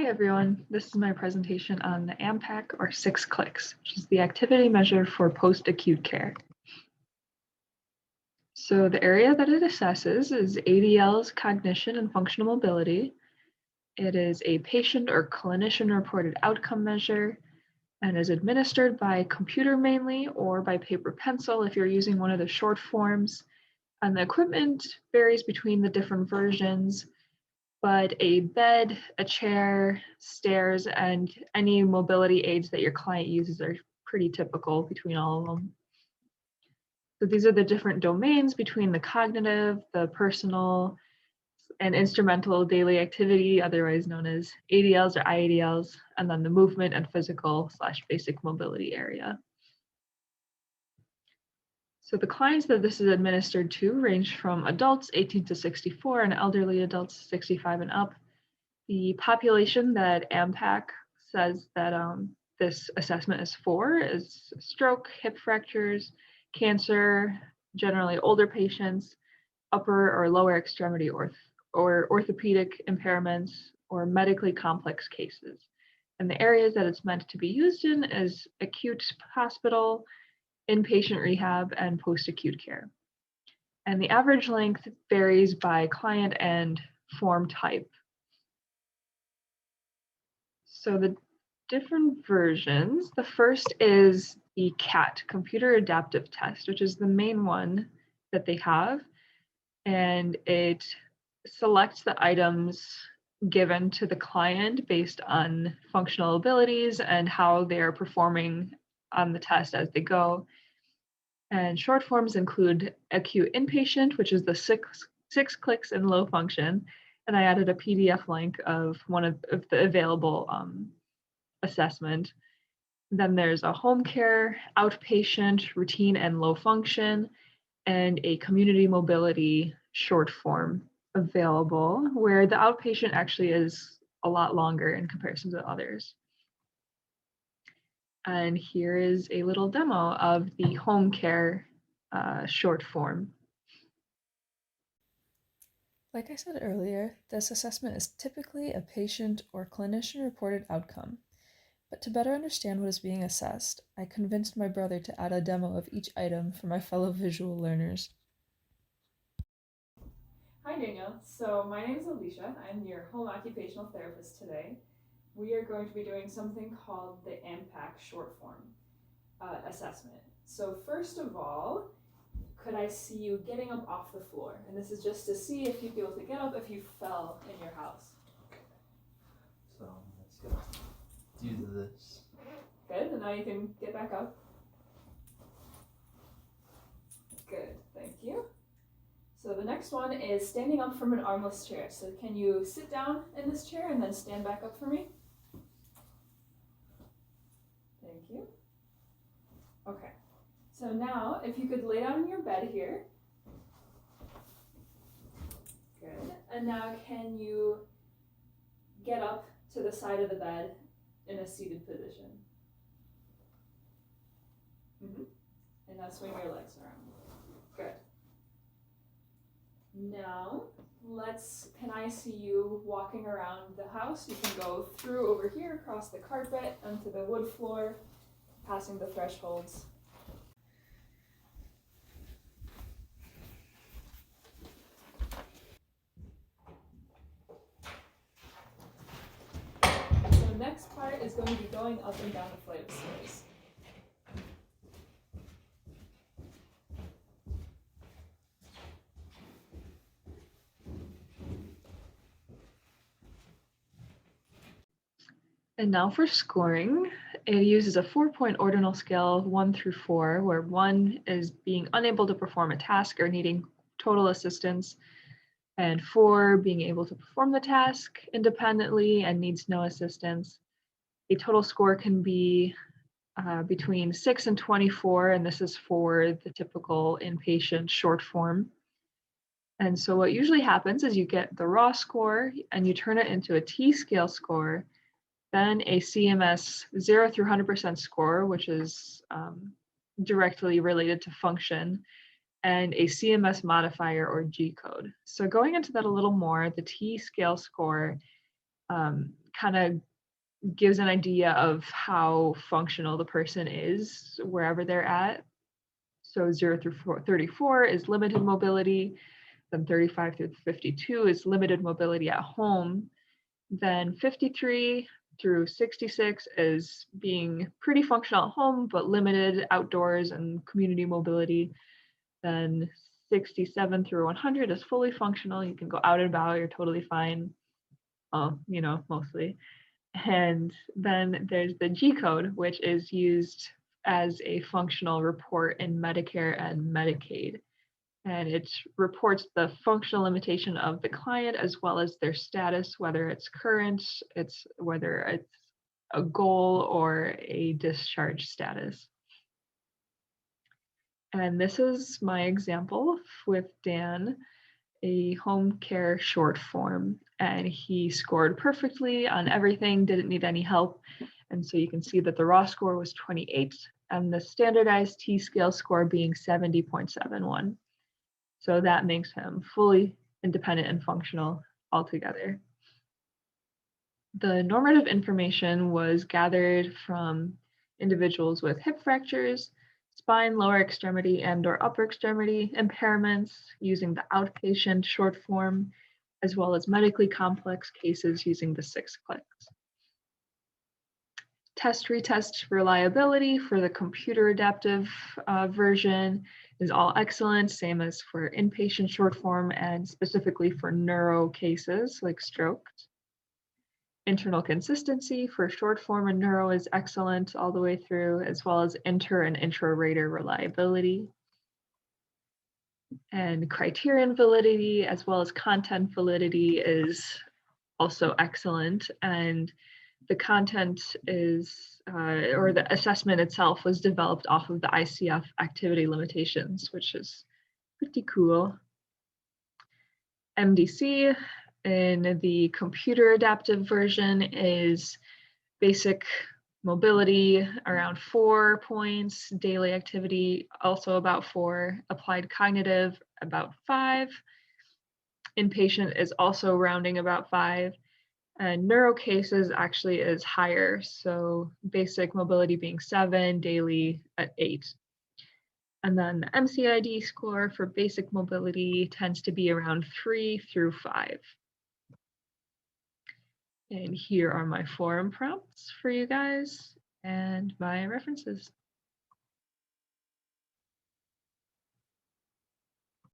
Hi everyone, this is my presentation on the AM-PAC or 6 clicks, which is the activity measure for post-acute care. So the area that it assesses is ADL's cognition and functional mobility. It is a patient or clinician reported outcome measure and is administered by computer mainly or by paper pencil if you're using one of the short forms. And the equipment varies between the different versions, but a bed, a chair, stairs, and any mobility aids that your client uses are pretty typical between all of them. So these are the different domains between the cognitive, the personal, and instrumental daily activity, otherwise known as ADLs or IADLs, and then the movement and physical/basic mobility area. So the clients that this is administered to range from adults 18 to 64 and elderly adults 65 and up. The population that AM-PAC says that this assessment is for is stroke, hip fractures, cancer, generally older patients, upper or lower extremity or orthopedic impairments, or medically complex cases. And the areas that it's meant to be used in is acute hospital, inpatient rehab, and post-acute care. And the average length varies by client and form type. So the different versions, the first is the CAT, Computer Adaptive Test, which is the main one that they have. And it selects the items given to the client based on functional abilities and how they are performing on the test as they go. And short forms include acute inpatient, which is the six clicks and low function. And I added a PDF link of one of the available assessment. Then there's a home care, outpatient, routine and low function, and a community mobility short form available, where the outpatient actually is a lot longer in comparison to others. And here is a little demo of the home care short form. Like I said earlier, this assessment is typically a patient or clinician-reported outcome. But to better understand what is being assessed, I convinced my brother to add a demo of each item for my fellow visual learners. Hi Daniel, so my name is Alicia. I'm your home occupational therapist today. We are going to be doing something called the AM-PAC short form assessment. So first of all, could I see you getting up off the floor? And this is just to see if you'd be able to get up if you fell in your house. So let's go do this. Good, and now you can get back up. Good, thank you. So the next one is standing up from an armless chair. So can you sit down in this chair and then stand back up for me? Thank you. Okay, so now if you could lay down in your bed here. Good, and now can you get up to the side of the bed in a seated position? And now swing your legs around. Good. Now, can I see you walking around the house? You can go through over here, across the carpet, onto the wood floor, passing the thresholds. So the next part is going to be going up and down the flight of stairs. And now for scoring, it uses a 4-point ordinal scale, 1 through 4, where 1 is being unable to perform a task or needing total assistance, and 4 being able to perform the task independently and needs no assistance. A total score can be between 6 and 24, and this is for the typical inpatient short form. And so what usually happens is you get the raw score and you turn it into a T-scale score, then a CMS 0 through 100% score, which is directly related to function, and a CMS modifier or G code. So going into that a little more, the T-scale score kind of gives an idea of how functional the person is wherever they're at. So 0 through 34 is limited mobility, then 35 through 52 is limited mobility at home, then 53 through 66 is being pretty functional at home, but limited outdoors and community mobility. Then 67 through 100 is fully functional. You can go out and about, you're totally fine, mostly. And then there's the G code, which is used as a functional report in Medicare and Medicaid. And it reports the functional limitation of the client as well as their status, whether it's current, whether it's a goal or a discharge status. And this is my example with Dan, a home care short form, and he scored perfectly on everything, didn't need any help. And so you can see that the raw score was 28 and the standardized T-scale score being 70.71. So that makes him fully independent and functional altogether. The normative information was gathered from individuals with hip fractures, spine, lower extremity, and/or upper extremity impairments using the outpatient short form, as well as medically complex cases using the 6 clicks. Test-retest reliability for the computer adaptive version is all excellent, same as for inpatient short form and specifically for neuro cases like stroke. Internal consistency for short form and neuro is excellent all the way through, as well as inter and intra-rater reliability. And criterion validity as well as content validity is also excellent. And the content is, or the assessment itself was developed off of the ICF activity limitations, which is pretty cool. MDC in the computer adaptive version is basic mobility around 4 points, daily activity also about 4, applied cognitive about 5, inpatient is also rounding about 5, and neuro cases actually is higher, so basic mobility being 7, daily at 8. And then the MCID score for basic mobility tends to be around 3 through 5. And here are my forum prompts for you guys and my references.